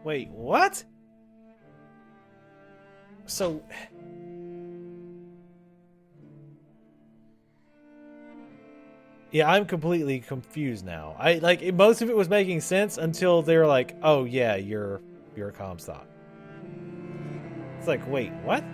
Wait, what? So... Yeah, I'm completely confused now. Most of it was making sense until they're like, "Oh yeah, you're a Comstock." It's like, wait, what?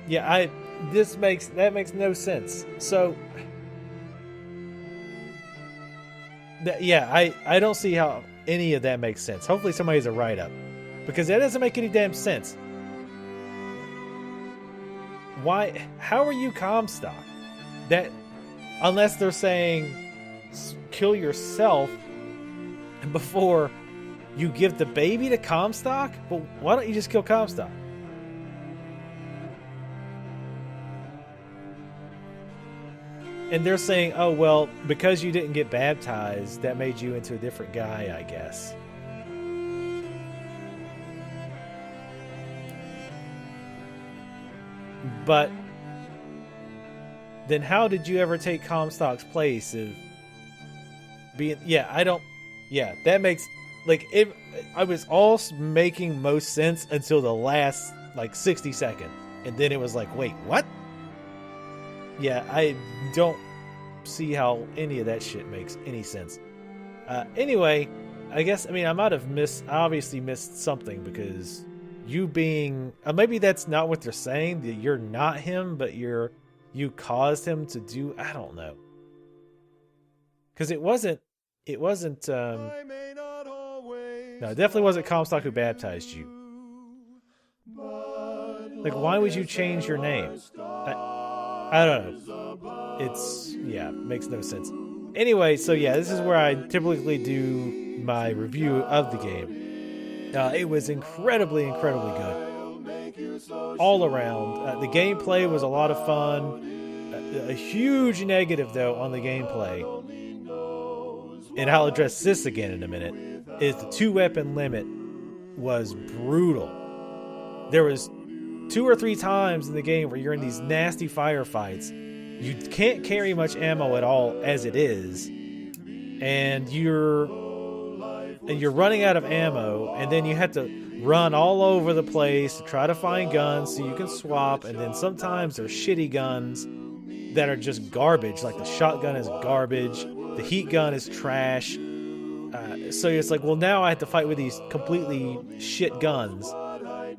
Yeah, that makes no sense. So, yeah, I don't see how any of that makes sense. Hopefully, somebody has a write up because that doesn't make any damn sense. Why? How are you Comstock? That unless they're saying kill yourself before you give the baby to Comstock. But why don't you just kill Comstock? And they're saying, oh, well, because you didn't get baptized, that made you into a different guy, I guess. But then how did you ever take Comstock's place of being... Yeah, I don't... Yeah, that makes... Like, I was all making most sense until the last, 60 seconds. And then it was like, wait, what? Yeah, I don't see how any of that shit makes any sense. Anyway, I guess, I might have obviously missed something because you being, maybe that's not what they're saying, that you're not him, but you caused him to do, I don't know. Because it wasn't, no, it definitely wasn't Comstock who baptized you. Like, why would you change your name? I don't know. Makes no sense. Anyway, so yeah, this is where I typically do my review of the game. It was incredibly good. All around. The gameplay was a lot of fun. A huge negative, though, on the gameplay, and I'll address this again in a minute, is the 2-weapon limit was brutal. There was 2 or 3 times in the game where you're in these nasty firefights. You can't carry much ammo at all as it is, and you're running out of ammo, and then you have to run all over the place to try to find guns so you can swap, and then sometimes there's shitty guns that are just garbage, like the shotgun is garbage, the heat gun is trash, so it's like, well, now I have to fight with these completely shit guns,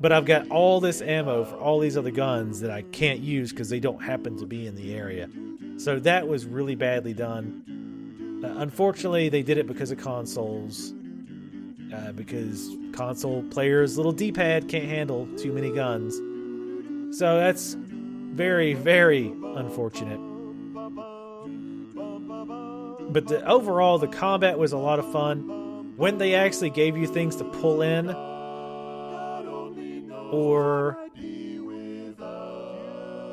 but I've got all this ammo for all these other guns that I can't use because they don't happen to be in the area. So that was really badly done. Unfortunately, they did it because of consoles. Because console players' little D-pad can't handle too many guns. So that's very, very unfortunate. But overall, the combat was a lot of fun. When they actually gave you things to pull in, or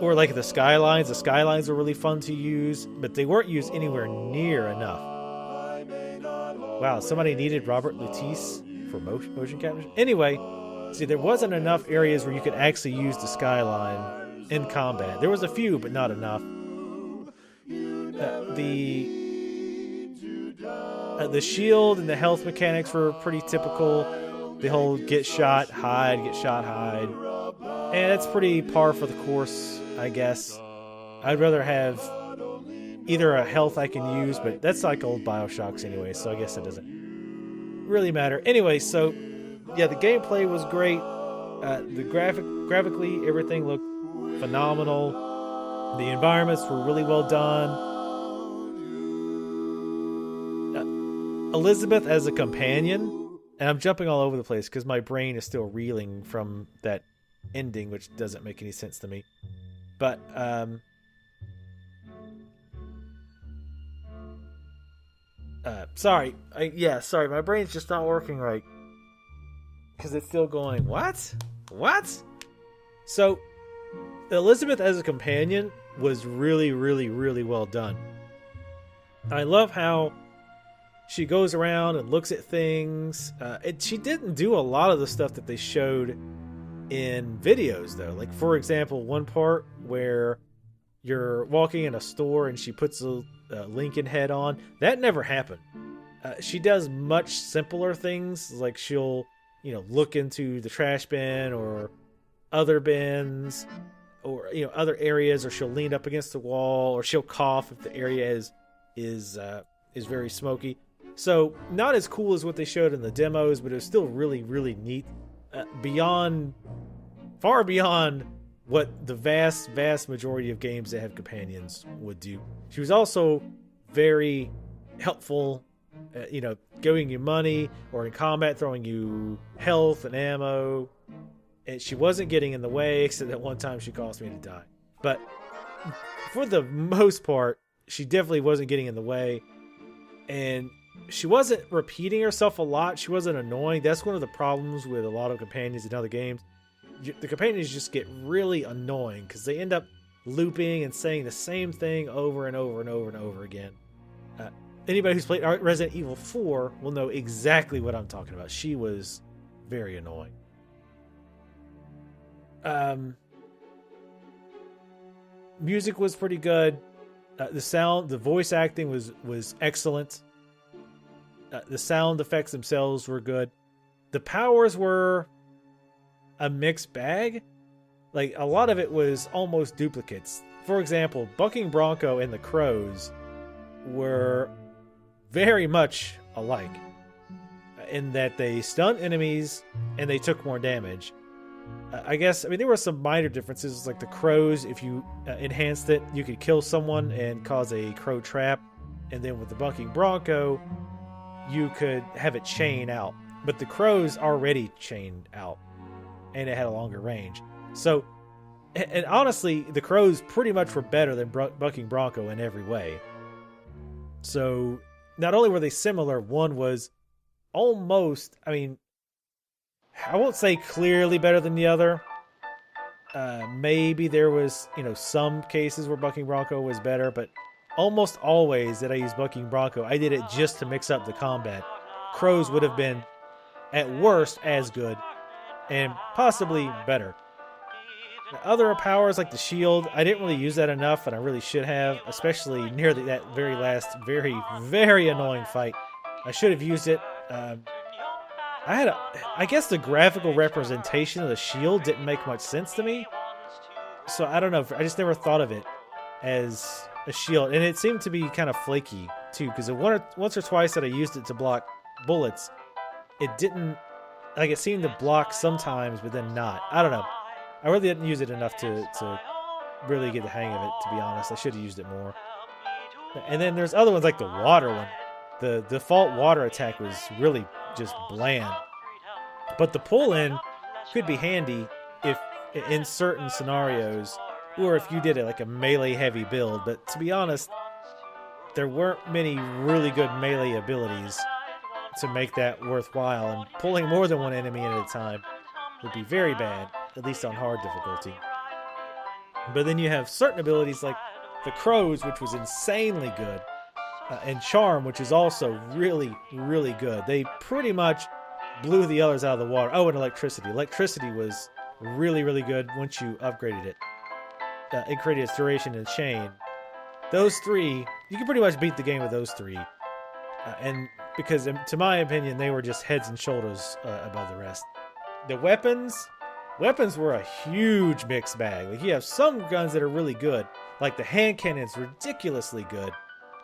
like the skylines were really fun to use, but they weren't used anywhere near enough. Wow, somebody needed Robert Latisse for motion capture. Anyway, see, there wasn't enough areas where you could actually use the skyline in combat. There was a few, but not enough. The shield and the health mechanics were pretty typical. The whole get shot, hide. And it's pretty par for the course, I guess. I'd rather have either a health I can use, but that's like old Bioshocks anyway, so I guess it doesn't really matter. Anyway, so yeah, the gameplay was great. Graphically, everything looked phenomenal. The environments were really well done. Elizabeth as a companion, and I'm jumping all over the place because my brain is still reeling from that ending, which doesn't make any sense to me. But sorry, my brain's just not working right because it's still going. What? So Elizabeth as a companion was really, really, really well done. I love how she goes around and looks at things. She didn't do a lot of the stuff that they showed in videos, though. Like, for example, one part where you're walking in a store and she puts a Lincoln head on. That never happened. She does much simpler things, like she'll, look into the trash bin or other bins, or other areas, or she'll lean up against the wall, or she'll cough if the area is very smoky. So not as cool as what they showed in the demos, but it was still really, really neat. Far beyond what the vast majority of games that have companions would do. She was also very helpful, giving you money, or in combat throwing you health and ammo. And she wasn't getting in the way, except that one time she caused me to die. But for the most part, she definitely wasn't getting in the way. And she wasn't repeating herself a lot. She wasn't annoying. That's one of the problems with a lot of companions in other games. The companions just get really annoying because they end up looping and saying the same thing over and over and over and over again. Anybody who's played Resident Evil 4 will know exactly what I'm talking about. She was very annoying. Music was pretty good. The voice acting was excellent. The sound effects themselves were good. The powers were a mixed bag. Like, a lot of it was almost duplicates. For example, Bucking Bronco and the Crows were very much alike in that they stunned enemies and they took more damage. There were some minor differences, like the Crows, if you enhanced it, you could kill someone and cause a crow trap. And then with the Bucking Bronco, you could have it chain out. But the Crows already chained out, and it had a longer range. So, and honestly, the Crows pretty much were better than Bucking Bronco in every way. So, not only were they similar, one was almost, I won't say clearly better than the other. Maybe there was, some cases where Bucking Bronco was better, but almost always that I used Bucking Bronco, I did it just to mix up the combat. Crows would have been, at worst, as good, and possibly better. The other powers, like the shield, I didn't really use that enough, and I really should have, especially near that very last, very, very annoying fight. I should have used it. I guess the graphical representation of the shield didn't make much sense to me. So I don't know. I just never thought of it as a shield. And it seemed to be kind of flaky, too, because once or twice that I used it to block bullets, it didn't, it seemed to block sometimes, but then not. I don't know. I really didn't use it enough to really get the hang of it, to be honest. I should have used it more. And then there's other ones, like the water one. The default water attack was really just bland. But the pull-in could be handy if in certain scenarios, or if you did it like a melee-heavy build. But to be honest, there weren't many really good melee abilities to make that worthwhile, and pulling more than one enemy at a time would be very bad, at least on hard difficulty. But then you have certain abilities like the Crows, which was insanely good, and Charm, which is also really, really good. They pretty much blew the others out of the water. Oh, and Electricity. Electricity was really, really good once you upgraded it. It created its duration and chain. Those three, you can pretty much beat the game with those three. And because, to my opinion, they were just heads and shoulders above the rest. The weapons were a huge mixed bag. Like, you have some guns that are really good, like the hand cannon's ridiculously good,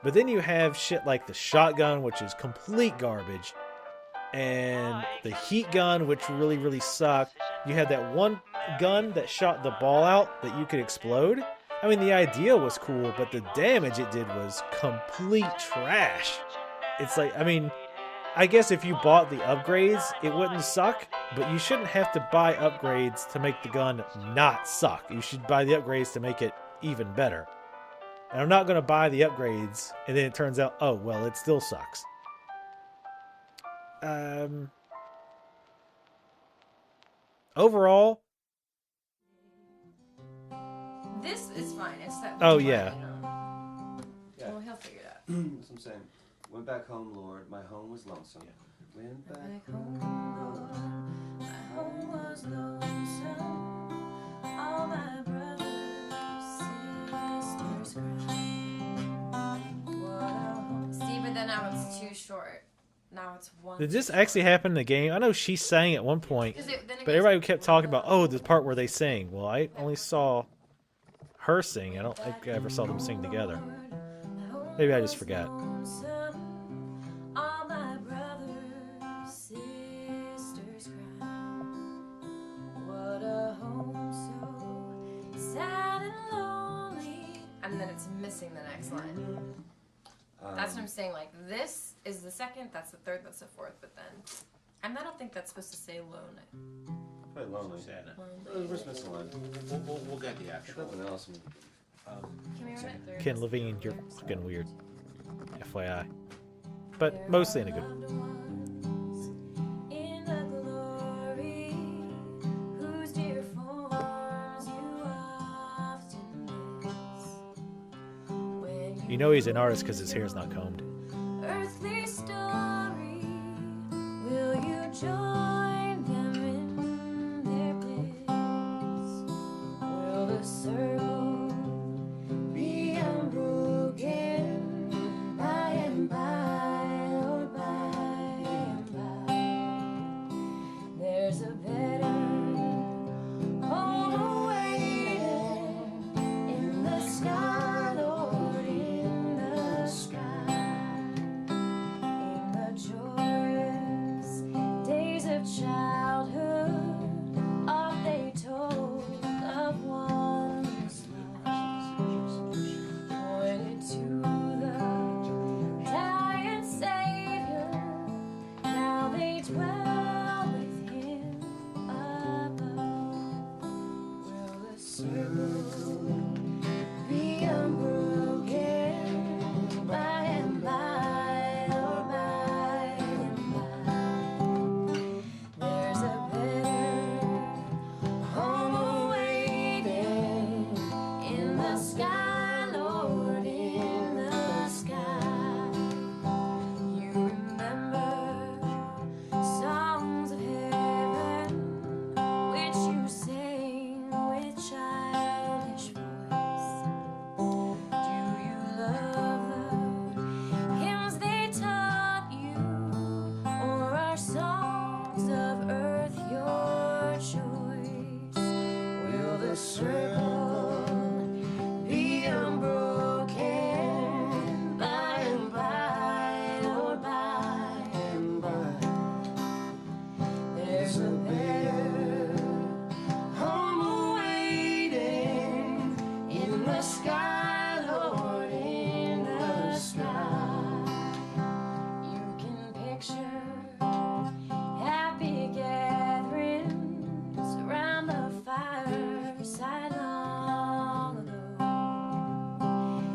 but then you have shit like the shotgun, which is complete garbage, and the heat gun, which really, really sucked. You had that one gun that shot the ball out that you could explode. The idea was cool, but the damage it did was complete trash. It's like, I guess if you bought the upgrades, it wouldn't suck, but you shouldn't have to buy upgrades to make the gun not suck. You should buy the upgrades to make it even better. And I'm not going to buy the upgrades, and then it turns out, oh, well, it still sucks. Overall... This is fine. It's that... Oh, yeah. Yeah. Well, he'll figure it out. That's what I'm saying. Went back home, Lord. My home was lonesome. Yeah. Went back home, Lord. My home was lonesome. All my brothers, sisters. now it's too short. Now it's one. Did this actually happen in the game? I know she sang at one point, but everybody kept talking about, oh, the part where they sing. Well, I only saw her sing. I don't think I ever saw them sing together. Maybe I just forgot. All my brothers, sisters cry. What a home so sad and lonely. And then it's missing the next line. That's what I'm saying. Like, this is the second, that's the third, that's the fourth, but then. And I don't think that's supposed to say lonely. Probably lonely. We're just missing one. We'll get the actual. Nothing else. Can we run it through? Ken Levine, you're fucking weird. FYI. But mostly in a good. In the glory, whose dear forms you often miss. When You know he's an artist because his hair's not combed. earthly story, will you join them in their bliss? Will the circle be unbroken by and by, or by and by? There's a better home awaiting in the sky, Lord, in the sky. In the joyous days of childhood, oft they told of wondrous love, pointed to the dying Savior. Now they dwell with Him above. Will the circle be unbroken by and by, or by and by? There's a better home awaiting in the sky, Lord, in the sky. You remember songs of heaven which you sang with childish voice. Do you love the hymns they taught you, or are songs of earth your choice? Will the circle be unbroken by and by, or by and by? There's a better home awaiting in the sky, Lord, in the sky. You can picture happy gatherings around the fireside long ago,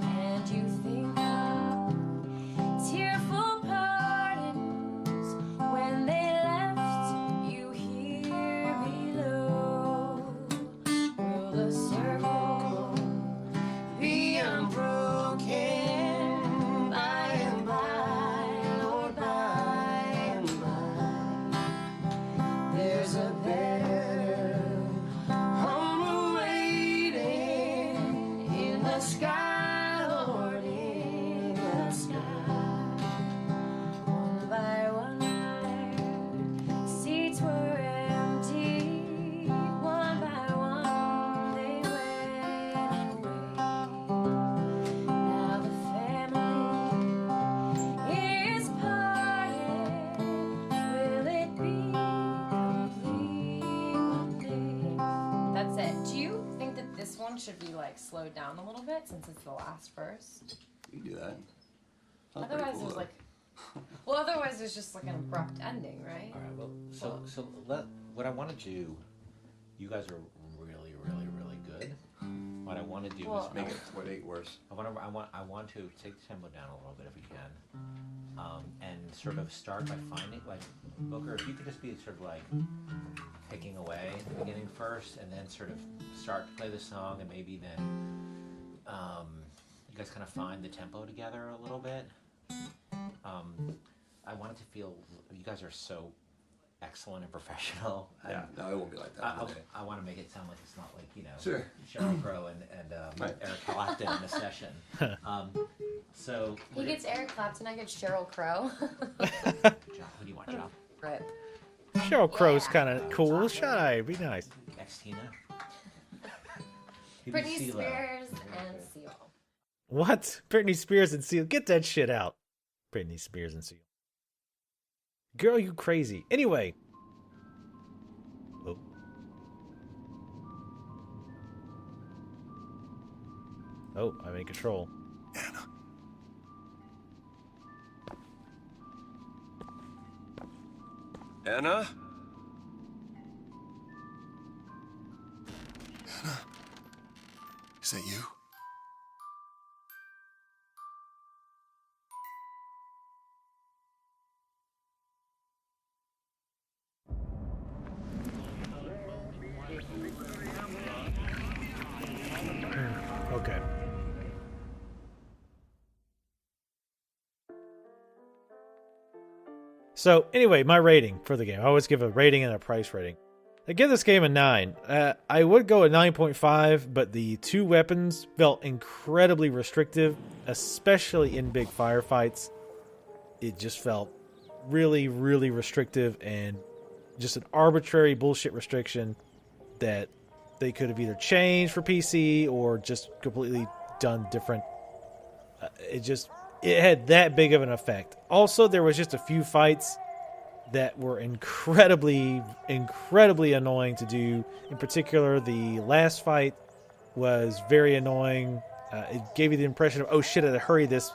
and you think of tearful partings when they left you here below. Will the circle be unbroken by and by, Lord, by and by? There's a better home awaiting in the sky, Lord, in the sky. One by one their seats were empty. One by one they went away. Now the family is parted. Will it be complete one day? That's it. Do you think that this one should be like slowed down a little bit since it's the last verse? You can do that. Sounds pretty Otherwise, cool, there's though. like, well, otherwise there's just like an abrupt ending, right? All right. Well, what I want to do. You guys are really good. What I want to do Well, is Make it 0.8 worse. I want to take the tempo down a little bit if we can, and sort of start by finding like Booker. If you could just be sort of like picking away at the beginning first, and then sort of start to play the song, and maybe then you guys kind of find the tempo together a little bit. I want it to feel you guys are so excellent and professional. Yeah, no, it won't be like that. today. I want to make it sound like it's not like Sure. Sheryl Crow and Right. Eric Clapton in a session. So He gets Eric Clapton, I get Cheryl Crow. Joe, who do you want, Joe? Rip. Cheryl Crow's Yeah. kind of cool. Shy, be nice. Next Tina. Give me Britney CeeLo. Spears and Seal. What? Britney Spears and Seal? Get that shit out. Britney Spears and Seal. Girl, you crazy. Anyway. Oh. Oh, I'm in control. Anna? Is that you? Okay. So, anyway, my rating for the game. I always give a rating and a price rating. I give this game a 9. I would go a 9.5, but the 2 weapons felt incredibly restrictive, especially in big firefights. It just felt really, really restrictive and just an arbitrary bullshit restriction that they could have either changed for PC or just completely done different. It had that big of an effect. Also, there was just a few fights that were incredibly, incredibly annoying to do. In particular, the last fight was very annoying. It gave you the impression of, oh shit, I had to hurry this.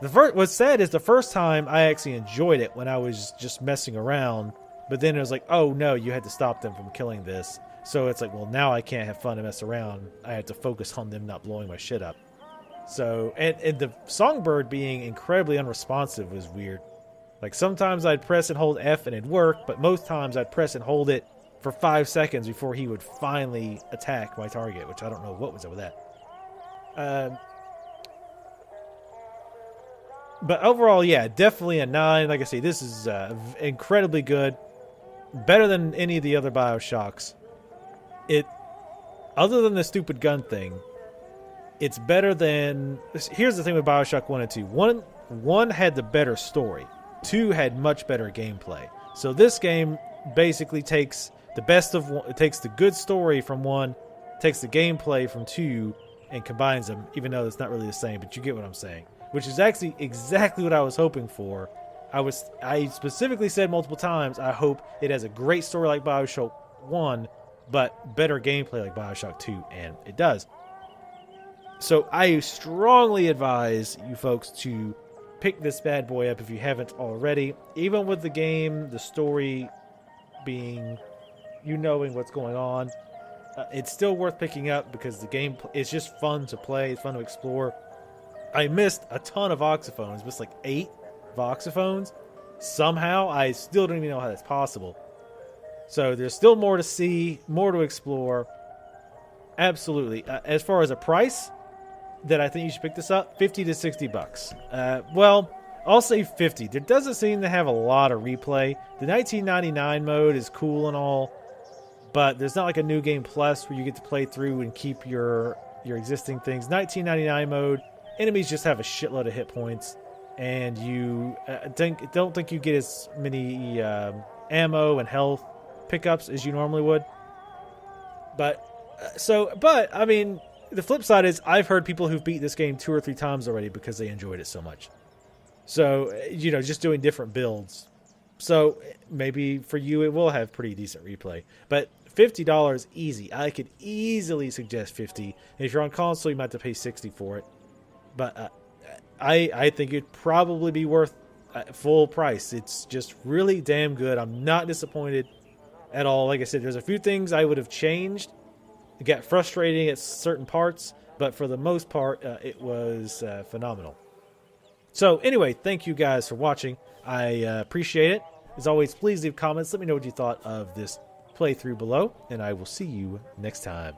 What's sad is the first time I actually enjoyed it when I was just messing around, but then it was like, oh no, you had to stop them from killing this. So it's like, well, now I can't have fun and mess around. I have to focus on them not blowing my shit up. So, and the Songbird being incredibly unresponsive was weird. Like, sometimes I'd press and hold F and it'd work, but most times I'd press and hold it for 5 seconds before he would finally attack my target, which I don't know what was up with that. But overall, yeah, definitely a 9. Like I say, this is incredibly good. Better than any of the other Bioshocks. Other than the stupid gun thing, it's better than... Here's the thing with Bioshock 1 and 2. 1 had the better story. 2 had much better gameplay. So this game basically takes the best of one, it takes the good story from 1, takes the gameplay from 2, and combines them, even though it's not really the same, but you get what I'm saying. Which is actually exactly what I was hoping for. I specifically said multiple times, I hope it has a great story like Bioshock 1, but better gameplay like Bioshock 2, and it does. So I strongly advise you folks to pick this bad boy up if you haven't already. Even with the game, the story being, you knowing what's going on, it's still worth picking up because the game is just fun to play, it's fun to explore. I missed a ton of voxophones, missed like 8 voxophones. Somehow, I still don't even know how that's possible. So there's still more to see, more to explore. Absolutely. As far as a price that I think you should pick this up, $50 to $60. Well, I'll say 50. There doesn't seem to have a lot of replay. The 1999 mode is cool and all, but there's not like a new game plus where you get to play through and keep your existing things. 1999 mode, enemies just have a shitload of hit points, and you don't think you get as many ammo and health pickups as you normally would. But I mean, the flip side is I've heard people who've beat this game 2 or 3 times already because they enjoyed it so much. So, just doing different builds. So maybe for you it will have pretty decent replay. But $50 easy. I could easily suggest 50. If you're on console, you might have to pay 60 for it. But I think it'd probably be worth full price. It's just really damn good. I'm not disappointed at all. Like I said, there's a few things I would have changed. It got frustrating at certain parts, but for the most part, it was phenomenal. So anyway, thank you guys for watching. I appreciate it. As always, please leave comments. Let me know what you thought of this playthrough below, and I will see you next time.